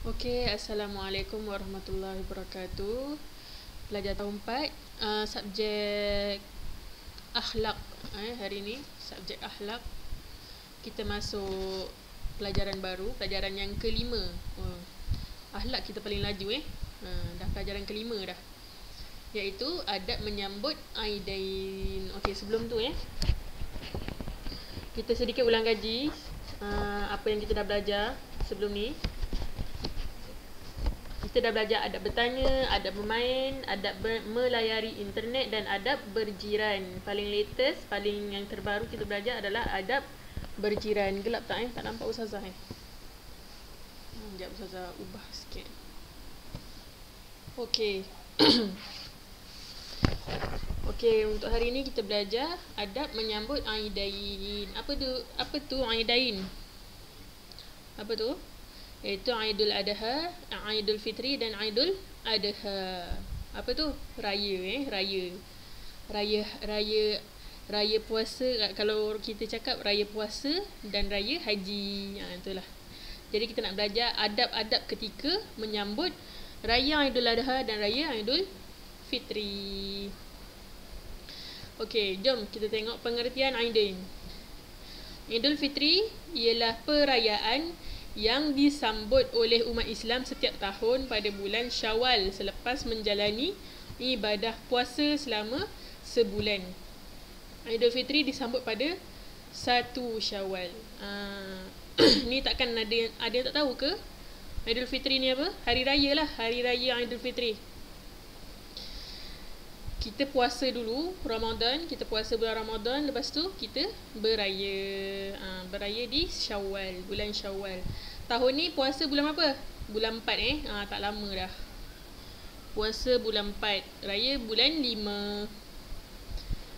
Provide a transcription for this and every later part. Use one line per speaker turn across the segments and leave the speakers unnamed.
Okey, Assalamualaikum warahmatullahi wabarakatuh. Pelajar tahun 4, subjek akhlak. Hari ini subjek akhlak. Kita masuk pelajaran baru, pelajaran yang kelima. Akhlak kita paling laju dah pelajaran kelima dah. Iaitu adab menyambut Aidain. Okey, sebelum tu kita sedikit ulang kaji apa yang kita dah belajar sebelum ni. Kita dah belajar adab bertanya, adab bermain, adab melayari internet dan adab berjiran. Paling latest, paling yang terbaru kita belajar adalah adab berjiran. Gelap tak Tak nampak Ustazah Sekejap Ustazah ubah sikit. Okey. Okey, untuk hari ini kita belajar adab menyambut Aidain. Apa tu Aidain? Apa tu? Iaitu Aidul Adha, Aidul Fitri dan Aidul Adha. Apa tu? Raya Raya puasa. Kalau kita cakap raya puasa dan raya haji. Itulah. Jadi kita nak belajar adab-adab ketika menyambut raya Aidul Adha dan raya Aidul Fitri. Okey, jom kita tengok pengertian Aidain. Idul Fitri ialah perayaan yang disambut oleh umat Islam setiap tahun pada bulan Syawal selepas menjalani ibadah puasa selama sebulan. Idul Fitri disambut pada 1 Syawal. Ni takkan ada yang tak tahu ke? Idul Fitri ni apa? Hari raya lah, hari raya Idul Fitri. Kita puasa dulu Ramadan, kita puasa bulan Ramadan, lepas tu kita beraya. Beraya di Syawal, bulan Syawal. Tahun ni puasa bulan apa? Bulan 4 tak lama dah. Puasa bulan 4, raya bulan 5.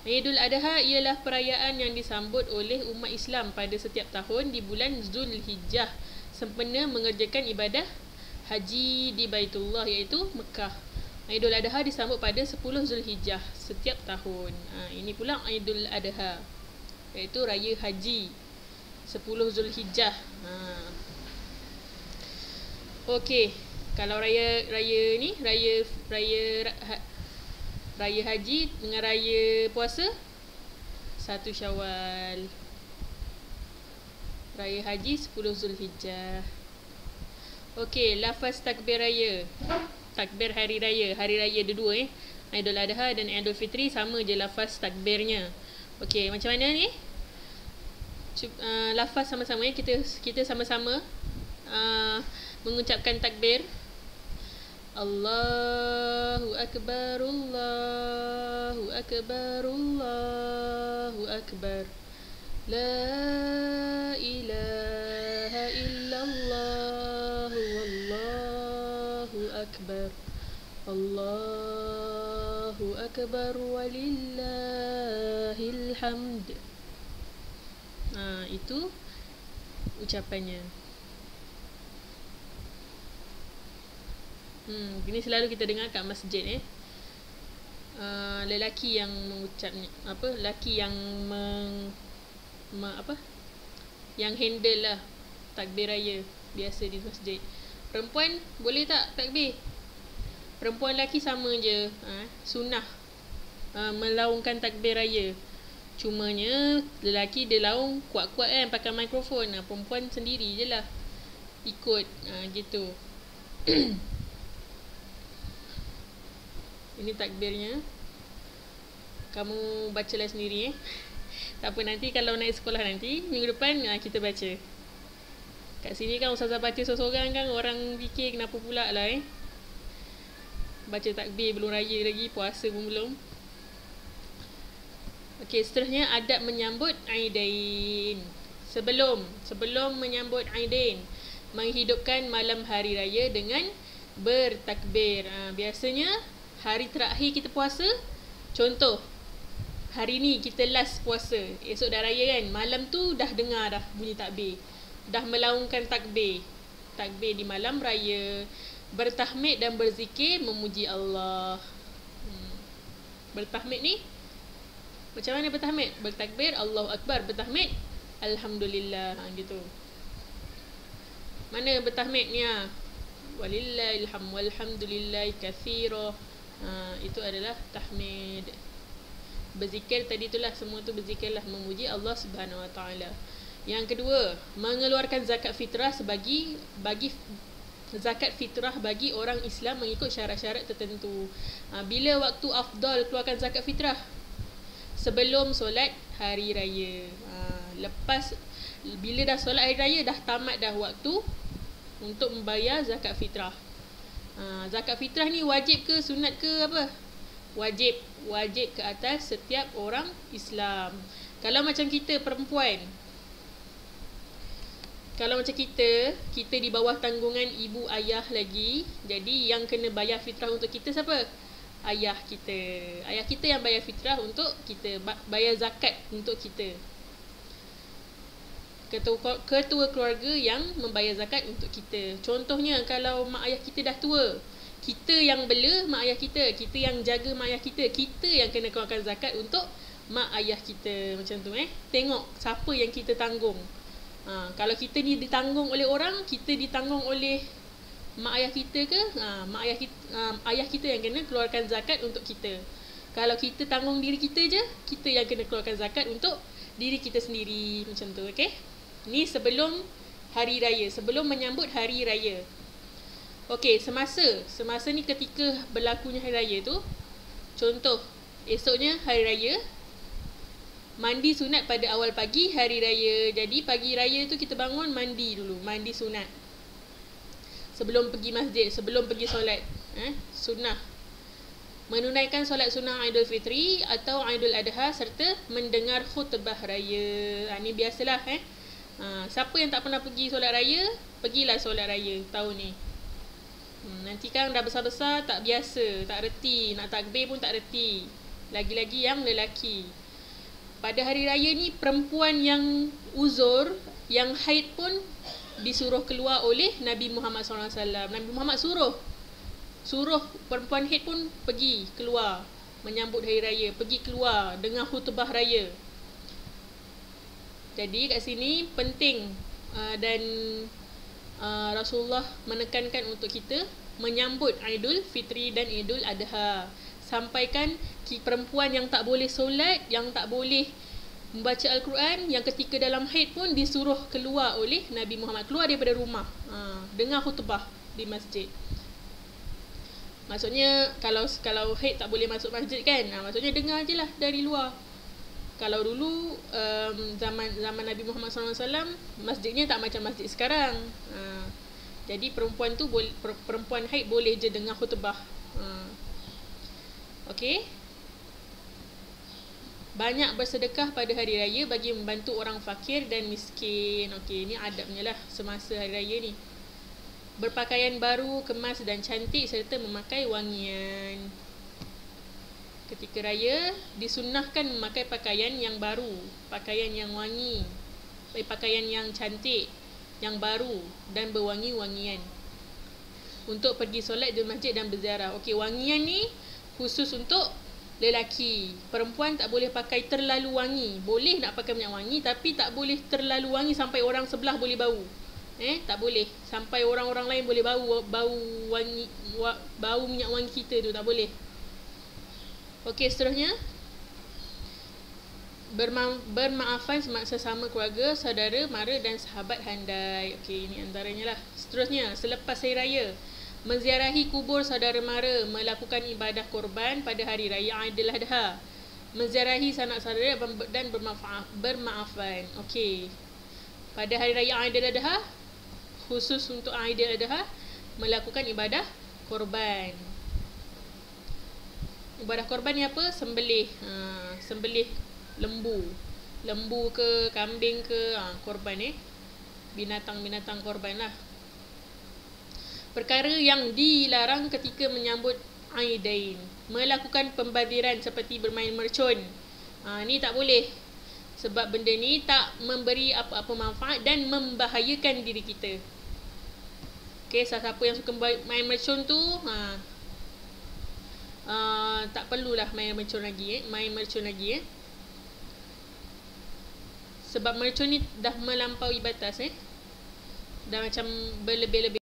Idul Adha ialah perayaan yang disambut oleh umat Islam pada setiap tahun di bulan Zulhijjah sempena mengerjakan ibadah haji di Baitullah iaitu Mekah. Idul Adha disambut pada 10 Zulhijjah setiap tahun. Ini pula Idul Adha, iaitu raya haji 10 Zulhijjah. Okey, kalau raya ni raya haji dengan raya puasa 1 Syawal. Raya haji 10 Zulhijjah. Okey, lafaz takbir raya. Takbir hari raya ada dua Idul Adha dan Idul Fitri, sama je lafaz takbirnya. Okey, macam mana ni? Lafaz sama-sama kita sama-sama mengucapkan takbir. Allahu Akbar, Allahu Akbar, Allahu Akbar. La ilaha illallah wallahu akbar. Allahu Akbar walillahil hamd. Itu ucapannya. Ini selalu kita dengar kat masjid lelaki yang mengucapnya, lelaki yang yang handle lah takbir raya biasa di masjid. Perempuan boleh tak takbir? Perempuan lelaki sama je, sunnah melaungkan takbir raya. Cumanya lelaki dia laung kuat-kuat pakai mikrofon. Perempuan sendiri je lah ikut gitu. Ini takbirnya. Kamu bacalah sendiri Tak apa, nanti kalau naik sekolah nanti minggu depan kita baca. Kat sini kan Ustazah baca seorang-seorang kan orang fikir kenapa pula lah baca takbir belum raya lagi, puasa pun belum. Okey, seterusnya adab menyambut Aidain. Sebelum menyambut Aidain, menghidupkan malam hari raya dengan bertakbir. Biasanya hari terakhir kita puasa, contoh hari ni kita last puasa, esok dah raya kan, malam tu dah dengar dah bunyi takbir, dah melaungkan takbir di malam raya, bertahmid dan berzikir memuji Allah. Bertahmid ni macam mana bertahmid? Bertakbir Allahu Akbar, bertahmid Alhamdulillah, gitu. Mana bertahmid ni walillahilham walhamdulillahi katsira. Itu adalah tahmid. Berzikir tadi itulah, semua tu berzikirlah, memuji Allah Subhanahu Wa Taala. Yang kedua, mengeluarkan zakat fitrah bagi zakat fitrah bagi orang Islam mengikut syarat-syarat tertentu. Bila waktu afdal keluarkan zakat fitrah? Sebelum solat hari raya. Lepas bila dah solat hari raya, dah tamat dah waktu untuk membayar zakat fitrah. Zakat fitrah ni wajib ke sunat ke apa? Wajib. Wajib ke atas setiap orang Islam. Kalau macam kita perempuan, kalau macam kita di bawah tanggungan ibu ayah lagi, jadi yang kena bayar fitrah untuk kita siapa? Ayah kita. Ayah kita yang bayar fitrah untuk kita, bayar zakat untuk kita. Ketua keluarga yang membayar zakat untuk kita. Contohnya kalau mak ayah kita dah tua, kita yang bela mak ayah kita, kita yang jaga mak ayah kita, kita yang kena keluarkan zakat untuk mak ayah kita. Macam tu tengok siapa yang kita tanggung. Kalau kita ni ditanggung oleh orang, kita ditanggung oleh mak ayah kita ke? Ayah kita yang kena keluarkan zakat untuk kita. Kalau kita tanggung diri kita je, kita yang kena keluarkan zakat untuk diri kita sendiri. Macam tu, okey? Ni sebelum hari raya, sebelum menyambut hari raya. Okey, semasa ni ketika berlakunya hari raya tu, contoh, esoknya hari raya, mandi sunat pada awal pagi hari raya. Jadi pagi raya tu kita bangun, mandi dulu, mandi sunat. Sebelum pergi masjid, sebelum pergi solat, sunnah. Menunaikan solat sunnah Aidul Fitri atau Aidul Adha serta mendengar khutbah raya. Ni biasalah siapa yang tak pernah pergi solat raya, pergilah solat raya tahun ni. Nanti kan dah besar-besar tak biasa, tak reti, nak takbir pun tak reti. Lagi-lagi yang lelaki. Pada hari raya ni, perempuan yang uzur, yang haid pun disuruh keluar oleh Nabi Muhammad SAW. Nabi Muhammad suruh perempuan haid pun pergi keluar menyambut hari raya, pergi keluar dengar khutbah raya. Jadi kat sini penting dan Rasulullah menekankan untuk kita menyambut Aidul Fitri dan Aidul Adha. Sampaikan perempuan yang tak boleh solat, yang tak boleh membaca Al-Quran, yang ketika dalam haid pun disuruh keluar oleh Nabi Muhammad, keluar daripada rumah, dengar khutbah di masjid. Maksudnya kalau haid tak boleh masuk masjid kan, maksudnya dengar je lah dari luar. Kalau dulu zaman Nabi Muhammad SAW, masjidnya tak macam masjid sekarang. Jadi perempuan tu perempuan haid boleh je dengar khutbah. Okey. Banyak bersedekah pada hari raya bagi membantu orang fakir dan miskin. Okey, ni adabnya lah semasa hari raya ni. Berpakaian baru, kemas dan cantik serta memakai wangian. Ketika raya, disunnahkan memakai pakaian yang baru, pakaian yang wangi, pakaian yang cantik, yang baru dan berwangi-wangian untuk pergi solat di masjid dan berziarah. Okey, wangian ni khusus untuk lelaki. Perempuan tak boleh pakai terlalu wangi. Boleh nak pakai minyak wangi, tapi tak boleh terlalu wangi sampai orang sebelah boleh bau. Tak boleh sampai orang-orang lain boleh bau wangi, bau minyak wangi kita tu, tak boleh. Okey, seterusnya bermaafan sesama keluarga, saudara, mara dan sahabat handai. Okey, ini antaranya lah. Seterusnya, selepas hari raya, menziarahi kubur saudara mara, melakukan ibadah korban pada hari raya Aidil Adha, menziarahi sanak saudara dan bermaafan. Okey, pada hari raya Aidil Adha, khusus untuk Aidil Adha, melakukan ibadah korban. Ibadah korban ni apa? Sembelih. Sembelih lembu ke, kambing ke, korban binatang-binatang korban lah. Perkara yang dilarang ketika menyambut Aidain, melakukan pembadiran seperti bermain mercun. Ni tak boleh, sebab benda ni tak memberi apa-apa manfaat dan membahayakan diri kita. Okay, siapa yang suka main mercun tu, tak perlulah main mercun lagi. Sebab mercun ni dah melampaui batas, dah macam berlebih-lebih.